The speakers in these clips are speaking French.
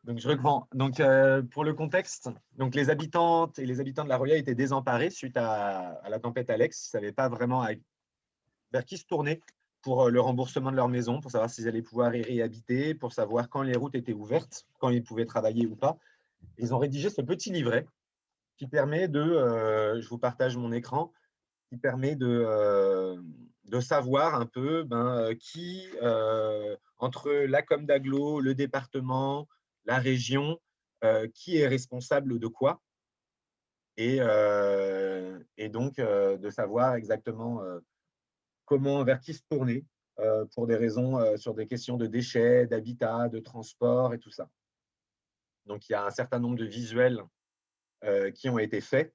Donc, je reprends. Donc, pour le contexte, donc les habitantes et les habitants de La Roya étaient désemparés suite à la tempête Alex. Ils ne savaient pas vraiment vers qui se tourner pour le remboursement de leur maison, pour savoir s'ils allaient pouvoir y réhabiter, pour savoir quand les routes étaient ouvertes, quand ils pouvaient travailler ou pas. Ils ont rédigé ce petit livret qui permet je vous partage mon écran, qui permet de savoir un peu qui, entre la com d'agglo, le département, la région, qui est responsable de quoi, et donc de savoir exactement vers qui se tourner pour des raisons, sur des questions de déchets, d'habitat, de transport et tout ça. Donc, il y a un certain nombre de visuels qui ont été faits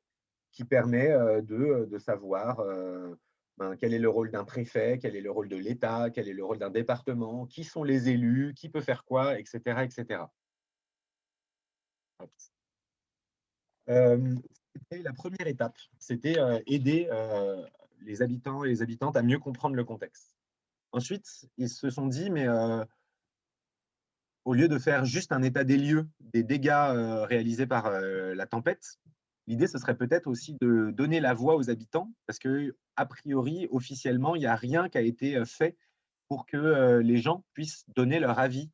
qui permet de savoir quel est le rôle d'un préfet, quel est le rôle de l'État, quel est le rôle d'un département, qui sont les élus, qui peut faire quoi, etc. etc. C'était la première étape, c'était aider les habitants et les habitantes à mieux comprendre le contexte. Ensuite, ils se sont dit, mais au lieu de faire juste un état des lieux des dégâts réalisés par la tempête, l'idée, ce serait peut-être aussi de donner la voix aux habitants, parce que, a priori, officiellement, il n'y a rien qui a été fait pour que les gens puissent donner leur avis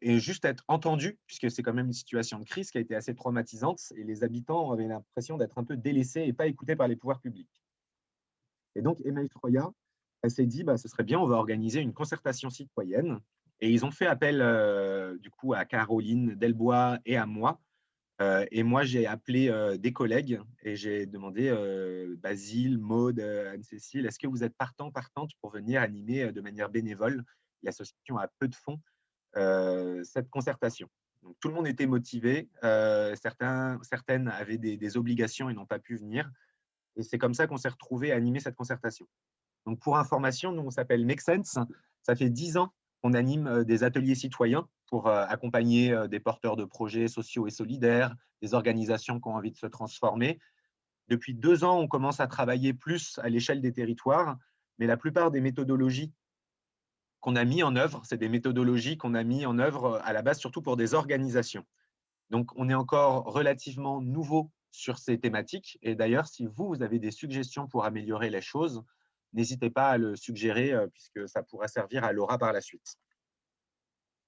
et juste être entendus, puisque c'est quand même une situation de crise qui a été assez traumatisante, et les habitants avaient l'impression d'être un peu délaissés et pas écoutés par les pouvoirs publics. Et donc, Emmaüs Roya, elle s'est dit, ce serait bien, on va organiser une concertation citoyenne. Et ils ont fait appel du coup à Caroline Delbois et à moi. Et moi, j'ai appelé des collègues et j'ai demandé Basile, Maude, Anne-Cécile, est-ce que vous êtes partante pour venir animer de manière bénévole, l'association a peu de fonds, cette concertation. Donc, tout le monde était motivé. Certaines avaient des obligations et n'ont pas pu venir. Et c'est comme ça qu'on s'est retrouvés à animer cette concertation. Donc, pour information, nous, on s'appelle Make Sense. Ça fait 10 ans qu'on anime des ateliers citoyens pour accompagner des porteurs de projets sociaux et solidaires, des organisations qui ont envie de se transformer. Depuis 2 ans, on commence à travailler plus à l'échelle des territoires, mais la plupart des méthodologies qu'on a mis en œuvre, c'est des méthodologies qu'on a mis en œuvre à la base surtout pour des organisations. Donc, on est encore relativement nouveau sur ces thématiques. Et d'ailleurs, si vous avez des suggestions pour améliorer les choses, n'hésitez pas à le suggérer puisque ça pourra servir à Laura par la suite.